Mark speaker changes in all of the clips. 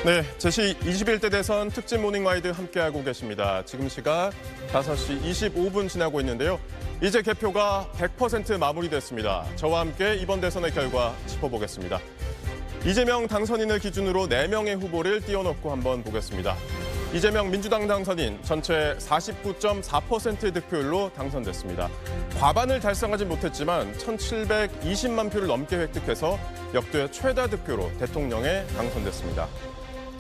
Speaker 1: 네, 제 21대 대선 특집 모닝와이드 함께하고 계십니다. 지금 시각 5시 25분 지나고 있는데요. 이제 개표가 100% 마무리됐습니다. 저와 함께 이번 대선의 결과 짚어보겠습니다. 이재명 당선인을 기준으로 4명의 후보를 띄워놓고 한번 보겠습니다. 이재명 민주당 당선인 전체 49.4%의 득표율로 당선됐습니다. 과반을 달성하진 못했지만 1,720만 표를 넘게 획득해서 역대 최다 득표로 대통령에 당선됐습니다.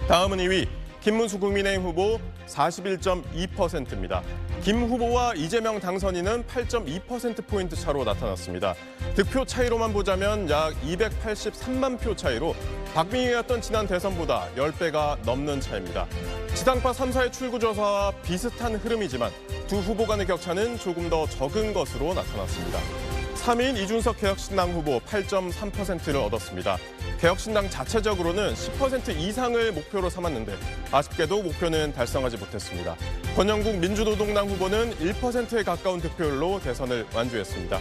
Speaker 1: 다음은 2위 김문수 국민의힘 후보 41.2%입니다. 김 후보와 이재명 당선인은 8.2%포인트 차로 나타났습니다. 득표 차이로만 보자면 약 283만 표 차이로 박빙이었던 지난 대선보다 10배가 넘는 차이입니다. 지상파 3사의 출구조사와 비슷한 흐름이지만 두 후보 간의 격차는 조금 더 적은 것으로 나타났습니다. 3위인 이준석 개혁신당 후보 8.3%를 얻었습니다. 개혁신당 자체적으로는 10% 이상을 목표로 삼았는데 아쉽게도 목표는 달성하지 못했습니다. 권영국 민주노동당 후보는 1%에 가까운 득표율로 대선을 완주했습니다.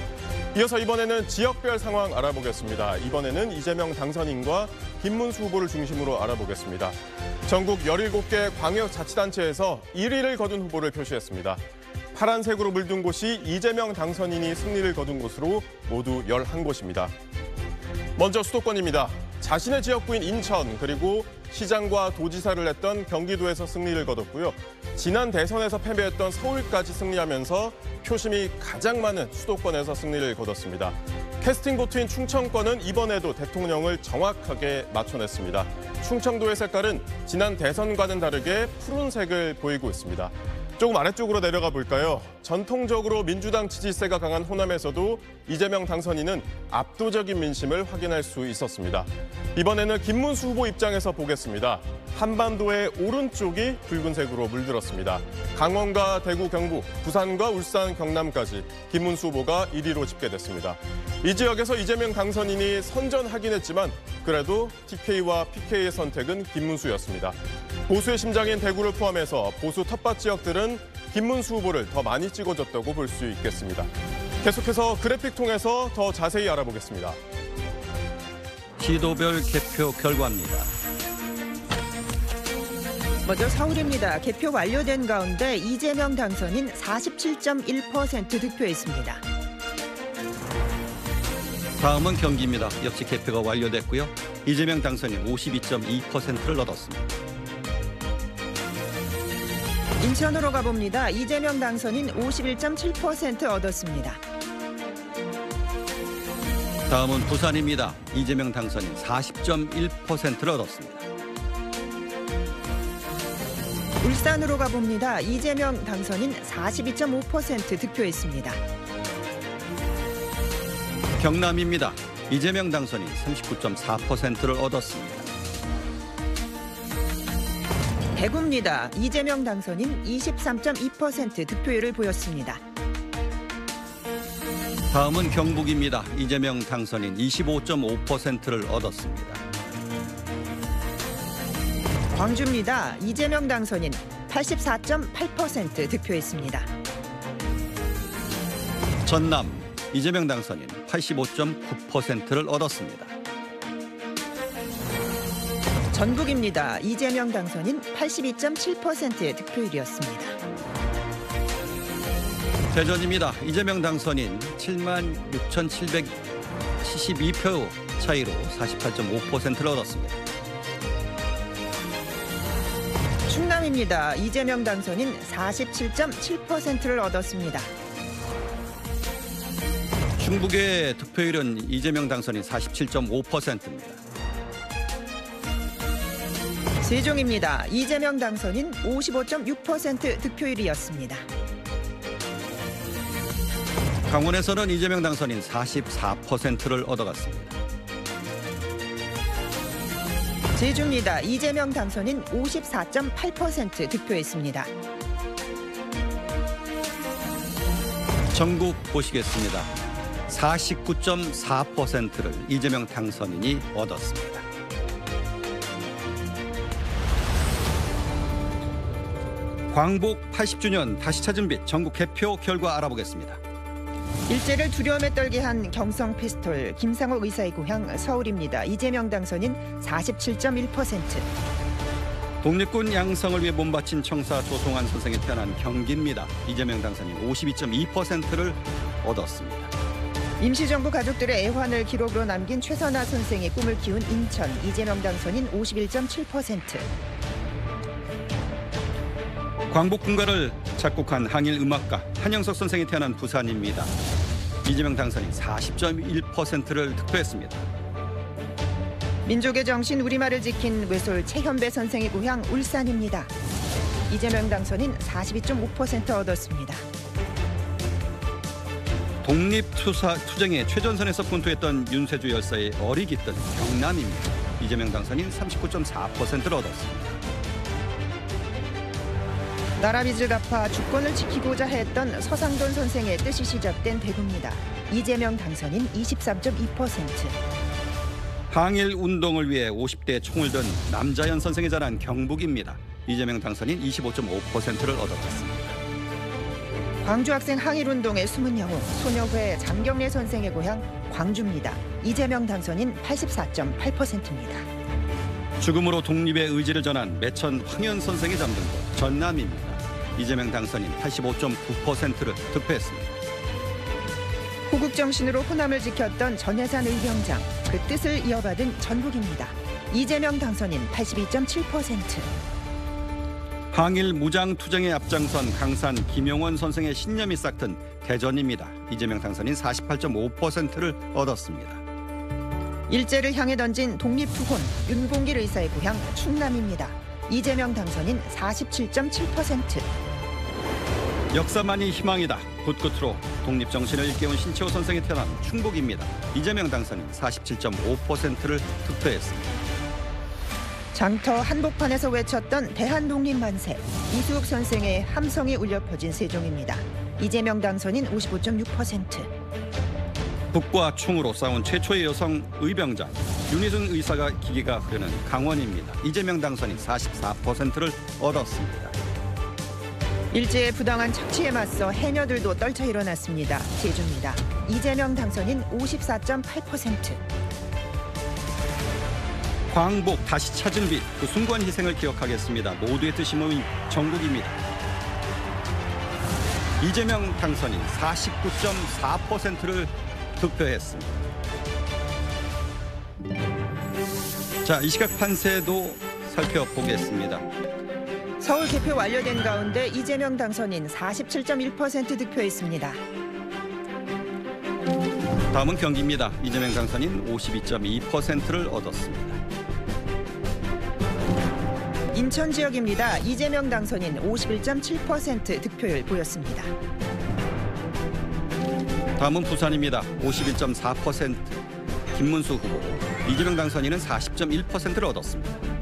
Speaker 1: 이어서 이번에는 지역별 상황 알아보겠습니다. 이번에는 이재명 당선인과 김문수 후보를 중심으로 알아보겠습니다. 전국 17개 광역자치단체에서 1위를 거둔 후보를 표시했습니다. 파란색으로 물든 곳이 이재명 당선인이 승리를 거둔 곳으로 모두 11곳입니다. 먼저 수도권입니다. 자신의 지역구인 인천 그리고 시장과 도지사를 했던 경기도에서 승리를 거뒀고요. 지난 대선에서 패배했던 서울까지 승리하면서 표심이 가장 많은 수도권에서 승리를 거뒀습니다. 캐스팅 보트인 충청권은 이번에도 대통령을 정확하게 맞춰냈습니다. 충청도의 색깔은 지난 대선과는 다르게 푸른색을 보이고 있습니다. 조금 아래쪽으로 내려가 볼까요? 전통적으로 민주당 지지세가 강한 호남에서도 이재명 당선인은 압도적인 민심을 확인할 수 있었습니다. 이번에는 김문수 후보 입장에서 보겠습니다. 한반도의 오른쪽이 붉은색으로 물들었습니다. 강원과 대구, 경북, 부산과 울산, 경남까지 김문수 후보가 1위로 집계됐습니다. 이 지역에서 이재명 당선인이 선전하긴 했지만 그래도 TK와 PK의 선택은 김문수였습니다. 보수의 심장인 대구를 포함해서 보수 텃밭 지역들은 김문수 후보를 더 많이 찍어줬다고 볼 수 있겠습니다. 계속해서 그래픽 통해서 더 자세히 알아보겠습니다.
Speaker 2: 시도별 개표 결과입니다.
Speaker 3: 먼저 서울입니다. 개표 완료된 가운데 이재명 당선인 47.1% 득표했습니다.
Speaker 2: 다음은 경기입니다. 역시 개표가 완료됐고요. 이재명 당선인 52.2%를 얻었습니다.
Speaker 3: 인천으로 가봅니다. 이재명 당선인 51.7% 얻었습니다.
Speaker 2: 다음은 부산입니다. 이재명 당선인 40.1%를 얻었습니다.
Speaker 3: 울산으로 가봅니다. 이재명 당선인 42.5% 득표했습니다.
Speaker 2: 경남입니다. 이재명 당선인 39.4%를 얻었습니다.
Speaker 3: 대구입니다. 이재명 당선인 23.2% 득표율을 보였습니다.
Speaker 2: 다음은 경북입니다. 이재명 당선인 25.5%를 얻었습니다.
Speaker 3: 광주입니다. 이재명 당선인 84.8% 득표했습니다.
Speaker 2: 전남, 이재명 당선인 85.9%를 얻었습니다.
Speaker 3: 전북입니다. 이재명 당선인 82.7%의 득표율이었습니다.
Speaker 2: 대전입니다. 이재명 당선인 76,772표 차이로 48.5%를 얻었습니다.
Speaker 3: 충남입니다. 이재명 당선인 47.7%를 얻었습니다.
Speaker 2: 충북의 득표율은 이재명 당선인 47.5%입니다.
Speaker 3: 세종입니다. 이재명 당선인 55.6% 득표율이었습니다.
Speaker 2: 강원에서는 이재명 당선인 44%를 얻어갔습니다.
Speaker 3: 제주입니다. 이재명 당선인 54.8% 득표했습니다.
Speaker 2: 전국 보시겠습니다. 49.4%를 이재명 당선인이 얻었습니다. 광복 80주년 다시 찾은 빛 전국 개표 결과 알아보겠습니다.
Speaker 3: 일제를 두려움에 떨게 한 경성 피스톨 김상옥 의사의 고향 서울입니다. 이재명 당선인 47.1%.
Speaker 2: 독립군 양성을 위해 몸바친 청사 조성환 선생이 태어난 경기입니다. 이재명 당선인 52.2%를 얻었습니다.
Speaker 3: 임시정부 가족들의 애환을 기록으로 남긴 최선아 선생의 꿈을 키운 인천, 이재명 당선인 51.7%.
Speaker 2: 광복군가를 작곡한 항일 음악가 한영석 선생이 태어난 부산입니다. 이재명 당선인 40.1%를 득표했습니다.
Speaker 3: 민족의 정신 우리말을 지킨 외솔 최현배 선생의 고향 울산입니다. 이재명 당선인 42.5% 얻었습니다.
Speaker 2: 독립투쟁의 최전선에서 분투했던 윤세주 열사의 어리 깃든 경남입니다. 이재명 당선인 39.4%를 얻었습니다.
Speaker 3: 나라 빚을 갚아 주권을 지키고자 했던 서상돈 선생의 뜻이 시작된 대구입니다. 이재명 당선인 23.2%.
Speaker 2: 항일 운동을 위해 50대 총을 든 남자연 선생이 자란 경북입니다. 이재명 당선인 25.5%를 얻어갔습니다.
Speaker 3: 광주 학생 항일운동의 숨은 영웅 소녀회 장경래 선생의 고향 광주입니다. 이재명 당선인 84.8%입니다.
Speaker 2: 죽음으로 독립의 의지를 전한 매천 황현 선생이 잠든 곳 전남입니다. 이재명 당선인 85.9%를 득표했습니다.
Speaker 3: 호국 정신으로 호남을 지켰던 전해산 의병장 그 뜻을 이어받은 전북입니다. 이재명 당선인 82.7%.
Speaker 2: 항일 무장투쟁에 앞장선 강산 김용원 선생의 신념이 싹튼 대전입니다. 이재명 당선인 48.5%를 얻었습니다.
Speaker 3: 일제를 향해 던진 독립투혼 윤공길 의사의 고향 충남입니다. 이재명 당선인 47.7%.
Speaker 2: 역사만이 희망이다. 굳굳으로 독립정신을 일깨운 신채호 선생이 태어난 충북입니다. 이재명 당선인 47.5%를 득표했습니다.
Speaker 3: 장터 한복판에서 외쳤던 대한독립만세 이수욱 선생의 함성이 울려 퍼진 세종입니다. 이재명 당선인 55.6%.
Speaker 2: 북과 총으로 싸운 최초의 여성 의병장 윤희순 의사가 기계가 흐르는 강원입니다. 이재명 당선인 44%를 얻었습니다.
Speaker 3: 일제의 부당한 착취에 맞서 해녀들도 떨쳐 일어났습니다. 제주입니다. 이재명 당선인 54.8%.
Speaker 2: 광복 다시 찾은 빛, 그 숭고한 희생을 기억하겠습니다. 모두의 뜻이 모인 전국입니다. 이재명 당선인 49.4%를 득표했습니다. 자, 이 시각 판세도 살펴보겠습니다.
Speaker 3: 서울 개표 완료된 가운데 이재명 당선인 47.1% 득표했습니다.
Speaker 2: 다음은 경기입니다. 이재명 당선인 52.2%를 얻었습니다.
Speaker 3: 인천 지역입니다. 이재명 당선인 51.7% 득표율 보였습니다.
Speaker 2: 다음은 부산입니다. 51.4%. 김문수 후보. 이재명 당선인은 40.1%를 얻었습니다.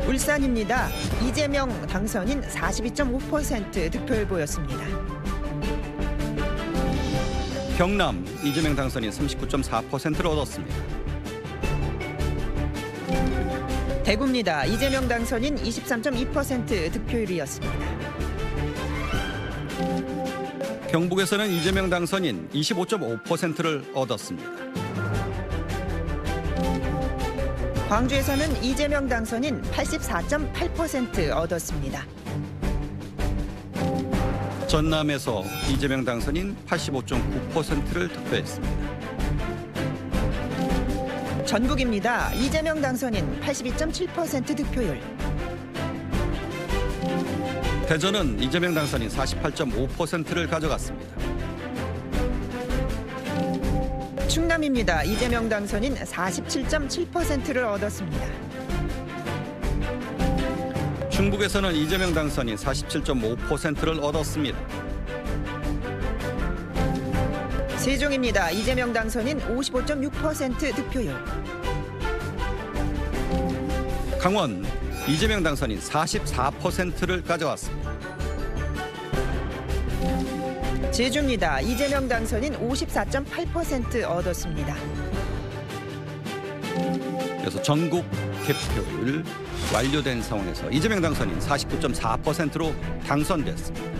Speaker 3: 울산입니다. 이재명 당선인 42.5% 득표율 보였습니다.
Speaker 2: 경남 이재명 당선인 39.4%를 얻었습니다.
Speaker 3: 대구입니다. 이재명 당선인 23.2% 득표율이었습니다.
Speaker 2: 경북에서는 이재명 당선인 25.5%를 얻었습니다.
Speaker 3: 광주에서는 이재명 당선인 84.8% 얻었습니다.
Speaker 2: 전남에서 이재명 당선인 85.9%를 득표했습니다.
Speaker 3: 전북입니다. 이재명 당선인 82.7% 득표율.
Speaker 2: 대전은 이재명 당선인 48.5%를 가져갔습니다.
Speaker 3: 충남입니다. 이재명 당선인 47.7%를 얻었습니다.
Speaker 2: 충북에서는 이재명 당선인 47.5%를 얻었습니다.
Speaker 3: 세종입니다. 이재명 당선인 55.6% 득표율.
Speaker 2: 강원 이재명 당선인 44%를 가져왔습니다.
Speaker 3: 제주입니다. 이재명 당선인 54.8% 얻었습니다.
Speaker 2: 그래서 전국 개표율 완료된 상황에서 이재명 당선인 49.4%로 당선됐습니다.